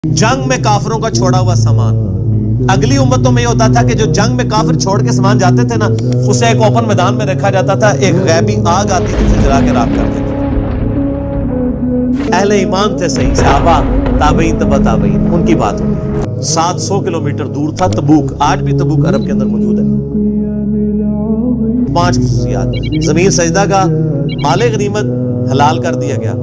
जंग में काफिरों का छोड़ा हुआ सामान। अगली उम्मतों में ये होता था कि जो जंग में काफिर छोड़ के सामान जाते थे ना, उसे एक ओपन मैदान में रखा जाता था, एक गैबी आग आती थी, जला के राख कर देते। अहले ईमान थे सही, सहाबा, ताबईन, तबा ताबईन, उनकी बात होगी। 700 किलोमीटर दूर था तबूक। आज भी तबूक अरब के अंदर मौजूद है। 5 खुसूसियात। जमीन सजदा का, माले गनीमत हलाल कर दिया गया।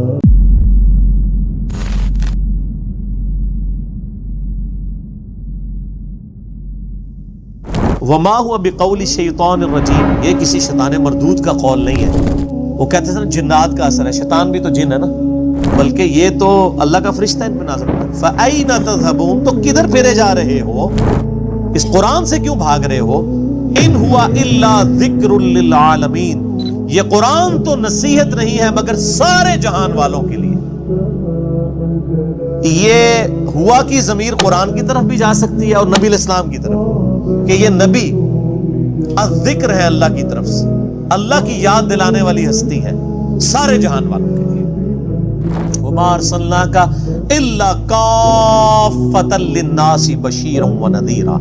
वमा हुआ बिकौली शैतान रजीम, ये किसी शैतान मरदूद का कौल नहीं है। वो कहते थे ना जिन्नात का असर है, शैतान भी तो जिन है ना, बल्कि ये तो अल्लाह का फरिश्ता इन पे नाज़िल होता है। फ़अैना तज़हबून, तो किधर फिरे जा रहे हो, इस कुरान से क्यों भाग रहे हो। इन हुआ इल्ला ज़िक्रुल लिल आलमीन, ये कुरान तो नसीहत नहीं है मगर सारे जहान वालों के लिए। ये हुआ की ज़मीर कुरान की तरफ भी जा सकती है और नबी इस्लाम की तरफ, कि ये नबी अज़िक्र है अल्लाह की तरफ से, अल्लाह की याद दिलाने वाली हस्ती है सारे जहान वालों के लिए। वमा अरसलनाका इल्ला काफ़्फ़तल लिन्नासि बशीरन व नज़ीरा,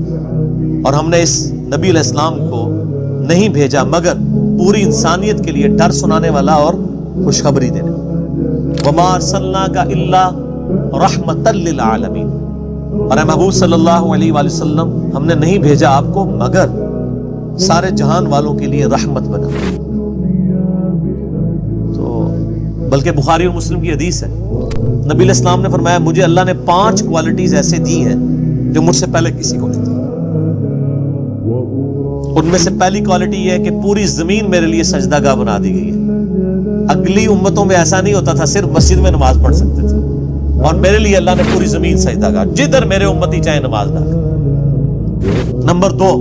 और हमने इस नबी इस्लाम को नहीं भेजा मगर पूरी इंसानियत के लिए डर सुनाने वाला और खुशखबरी देने वाला। वमा अरसलनाका इल्ला रहमतल लिल आलमीन, और महबूब सल्लल्लाहु अलैहि वसल्लम हमने नहीं भेजा आपको मगर सारे जहान वालों के लिए रहमत बना। तो बल्कि बुखारी और मुस्लिम की हदीस है, नबी इस्लाम ने फरमाया मुझे अल्लाह ने 5 क्वालिटीज ऐसे दी हैं जो मुझसे पहले किसी को नहीं दी। उनमें से पहली क्वालिटी यह है कि पूरी जमीन मेरे लिए सजदागाह बना दी गई है। अगली उम्मतों में ऐसा नहीं होता था, सिर्फ मस्जिद में नमाज पढ़ सकते थे, और मेरे लिए अल्लाह ने पूरी जमीन सजदागाह, जिधर मेरे उम्मती चाहे नमाज ना करें। नंबर 2,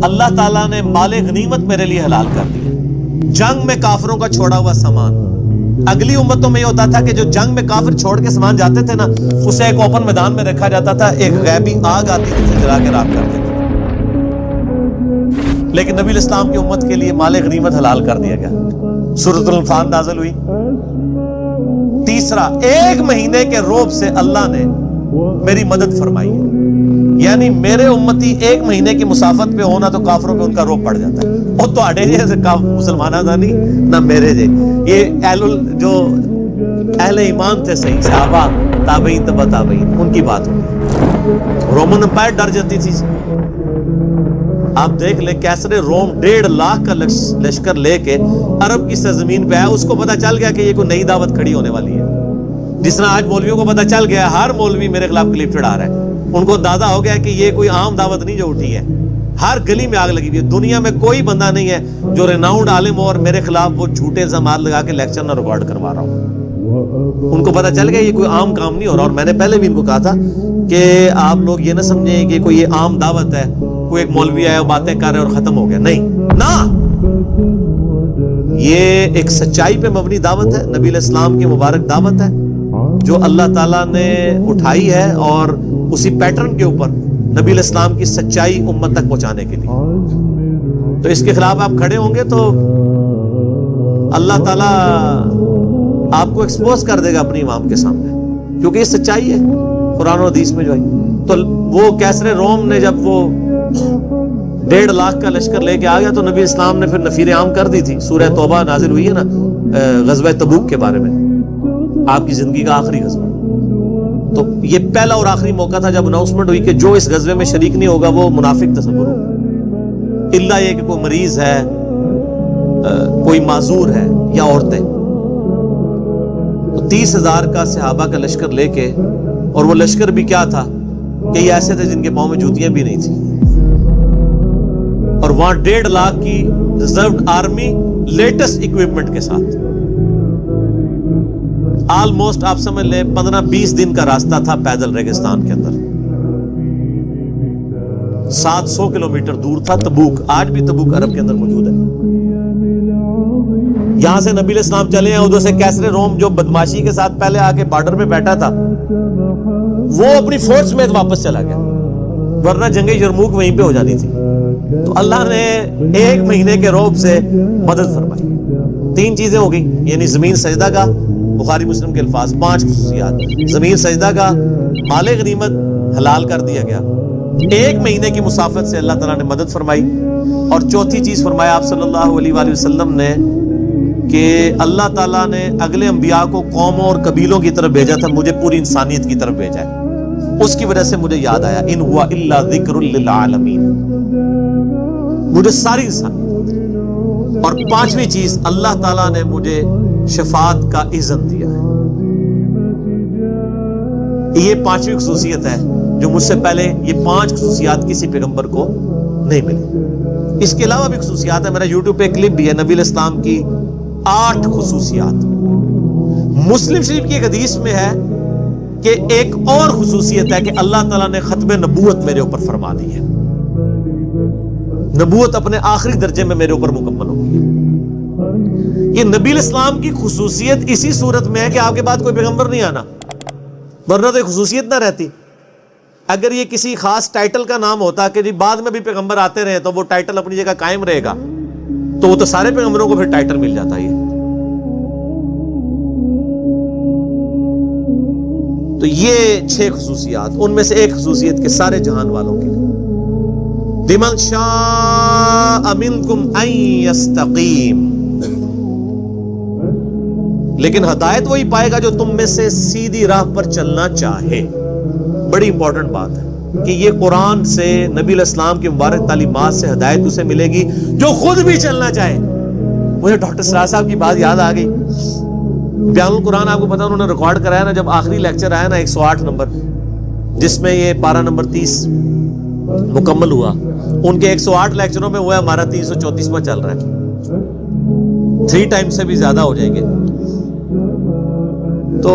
अल्लाह ताला ने माले गनीमत मेरे लिए हलाल कर दिया। जंग में काफिरों का छोड़ा हुआ सामान। अगली उम्मतों में ये होता था कि जो जंग में काफिर छोड़ के सामान जाते थे ना, उसे एक ओपन मैदान में रखा जाता था, एक गैबी आग आती थी, जला के राख कर देते। लेकिन नबी इस्लाम की उम्मत के लिए माले गनीमत हलाल कर दिया गया। सूरतुल अनफाल नाज़िल हुई। तीसरा, 1 महीने के रोब से अल्लाह ने मेरी मदद फरमाई है, यानी मेरे उम्मती 1 महीने की मुसाफत पे होना तो काफरों पे उनका रोब पड़ जाता है। और तो अड़े जैसे मुसलमाना था नहीं ना मेरे जे, ये जो अहले ईमान थे सही, सहाबा, ताबईन, तबा ताबईन, उनकी बात होगी। रोमन एम्पायर डर जाती थी। आप देख ले, कैसरे रोम 1.5 लाख का लश्कर लेके अरब की सरजमीन पे आया। उसको पता चल गया कि ये कोई नई दावत खड़ी होने वाली है। जिस तरह आज मौलवियों को पता चल गया हर मौलवी मेरे खिलाफ क्लिप चढ़ा रहा है, उनको दादा हो गया कि ये कोई आम दावत नहीं जो उठी है। हर गली में आग लगी हुई है। दुनिया में कोई बंदा नहीं है जो रेनाउंड आलिम हो और मेरे खिलाफ वो झूठे इल्जामात लगा के लेक्चर ना रिकॉर्ड करवा रहा हूँ। उनको पता चल गया ये कोई आम काम नहीं हो रहा। और मैंने पहले भी इनको कहा था कि आप लोग ये ना समझें कि कोई ये आम दावत है, कोई एक मौलवी आया बातें कर रहे और खत्म हो गया, नहीं ना, ये एक सच्चाई पे मबनी दावत है, नबी इस्लाम की मुबारक दावत है जो अल्लाह ताला ने उठाई है, और उसी पैटर्न के ऊपर नबी इस्लाम की सच्चाई उम्मत तक पहुंचाने के लिए। तो इसके खिलाफ आप खड़े होंगे तो अल्लाह ताला आपको एक्सपोज कर देगा अपनी इमाम के सामने, क्योंकि ये सच्चाई है कुरान और हदीस में जो है। तो वो कैसरे रोम ने जब वो 1.5 लाख का लश्कर लेके आ गया तो नबी इस्लाम ने फिर नफीर आम कर दी थी। सूरह तौबा नाजिल हुई है ना गज़वा तबूक के बारे में, आपकी जिंदगी का आखिरी गज़वा। तो ये पहला और आखिरी मौका था जब अनाउंसमेंट हुई कि जो इस गज़वे में शरीक नहीं होगा वो मुनाफिक तस्वुर होगा, इल्ला ये कि कोई मरीज है, कोई माजूर है या औरतें। तो 30,000 का सहाबा का लश्कर लेके, और वो लश्कर भी क्या था कि ये ऐसे थे जिनके पाँव में जूतियां भी नहीं थी, और वहां 1.5 लाख की रिजर्व आर्मी लेटेस्ट इक्विपमेंट के साथ। ऑलमोस्ट आप समझ ले 15-20 दिन का रास्ता था पैदल रेगिस्तान के अंदर। 700 किलोमीटर दूर था तबूक। आज भी तबूक अरब के अंदर मौजूद है। यहां से नबी इस्लाम चले हैं, उधर से कैसरे रोम जो बदमाशी के साथ पहले आके बॉर्डर में बैठा था वो अपनी फोर्स में वापस चला गया, वरना जंगे यरमूक वहीं पे हो जानी थी। तो अल्लाह ने 1 महीने के रोब से मदद फरमाई। 3 चीजें हो गई, यानी जमीन सजदा का, بخاری مسلم کے الفاظ، 5 خصوصیات. زمین سجدہ کا، مال غنیمت حلال کر دیا گیا، 1 مہینے کی مسافت سے اللہ تعالیٰ نے مدد فرمائی، اور چوتھی چیز فرمایا آپ صلی اللہ علیہ وآلہ وسلم نے کہ اللہ تعالیٰ نے اگلے انبیاء کو قوموں اور قبیلوں کی طرف بھیجا تھا، مجھے پوری انسانیت کی طرف بھیجا ہے. اس کی وجہ سے مجھے یاد آیا ان ہوا الا ذکر للعالمین، مجھے ساری انسانیت. اور 5ویں چیز، اللہ تعالیٰ نے مجھے شفاعت کا اذن دیا ہے. یہ 5ویں خصوصیت ہے جو مجھ سے پہلے یہ 5 خصوصیات کسی پیغمبر کو نہیں ملی. اس کے علاوہ بھی خصوصیات ہیں، میرا یوٹیوب پہ کلپ بھی ہے نبی علیہ السلام کی 8 خصوصیات. مسلم شریف کی ایک حدیث میں ہے کہ ایک اور خصوصیت ہے کہ اللہ تعالیٰ نے ختم نبوت میرے اوپر فرما دی ہے، نبوت اپنے آخری درجے میں میرے اوپر مکمل ہوگی. یہ نبی علیہ السلام کی خصوصیت اسی صورت میں ہے کہ آپ کے بعد کوئی پیغمبر نہیں آنا، ورنہ تو یہ خصوصیت نہ رہتی. اگر یہ کسی خاص ٹائٹل کا نام ہوتا کہ جی بعد میں بھی پیغمبر آتے رہے تو وہ ٹائٹل اپنی جگہ قائم رہے گا، تو وہ تو سارے پیغمبروں کو پھر ٹائٹل مل جاتا ہے. تو یہ 6 خصوصیات، ان میں سے ایک خصوصیت کے سارے جہان والوں کے لیے، لمن شاء منکم ان یستقیم، لیکن ہدایت وہی پائے گا جو تم میں سے سیدھی راہ پر چلنا چاہے. بڑی امپورٹنٹ بات ہے کہ یہ قرآن سے، نبی علیہ السلام کی مبارک تعلیمات سے ہدایت اسے ملے گی جو خود بھی چلنا چاہے. مجھے ڈاکٹر سراج صاحب کی بات یاد آ گئی. بیان القرآن آپ کو پتا انہوں نے ریکارڈ کرایا نا، جب آخری لیکچر آیا نا 108 نمبر، جس میں یہ پارہ نمبر 30 مکمل ہوا. ان کے 108 لیکچروں میں ہوا، ہمارا 334واں چل رہا ہے، 3 ٹائم سے بھی زیادہ ہو جائیں گے. تو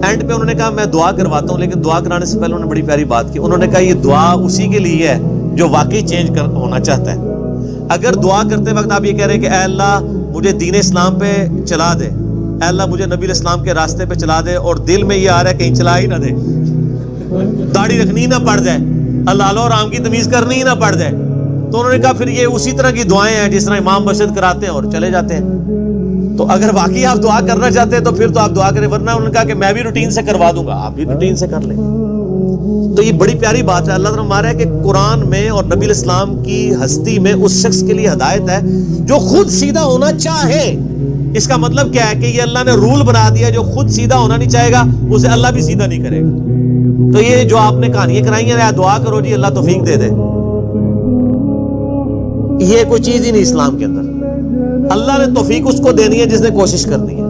اینڈ پہ انہوں نے کہا میں دعا کرواتا ہوں، لیکن دعا کرانے سے پہلے انہوں نے بڑی پیاری بات کی. انہوں نے کہا یہ دعا اسی کے لیے ہے جو واقعی چینج ہونا چاہتا ہے. اگر دعا کرتے وقت آپ یہ کہہ رہے ہیں کہ اے اللہ مجھے دین اسلام پہ چلا دے، اے اللہ مجھے نبی علیہ السلام کے راستے پہ چلا دے، اور دل میں یہ آ رہا ہے کہیں چلا ہی نہ دے، داڑھی رکھنی نہ پڑ جائے، اللہ اور عام کی تمیز کرنی ہی نہ پڑ جائے، تو انہوں نے کہا پھر یہ اسی طرح کی دعائیں ہیں جس طرح امام مرشد کراتے ہیں اور چلے جاتے ہیں. تو اگر واقعی آپ دعا کرنا چاہتے ہیں تو پھر تو آپ دعا کریں، ورنہ انہوں نے کہا کہ میں بھی روٹین سے کروا دوں گا، آپ بھی روٹین سے کر لیں. تو یہ بڑی پیاری بات ہے. اللہ تعالیٰ ہمارا ہے کہ قرآن میں اور نبی علیہ السلام کی ہستی میں اس شخص کے لیے ہدایت ہے جو خود سیدھا ہونا چاہے. اس کا مطلب کیا ہے کہ یہ اللہ نے رول بنا دیا، جو خود سیدھا ہونا نہیں چاہے گا اسے اللہ بھی سیدھا نہیں کرے گا. تو یہ جو آپ نے کہانیاں کرائی ہیں، دعا کرو جی اللہ توفیق دے دے، یہ کوئی چیز ہی نہیں اسلام کے اندر. اللہ نے توفیق اس کو دینی ہے جس نے کوشش کرنی ہے.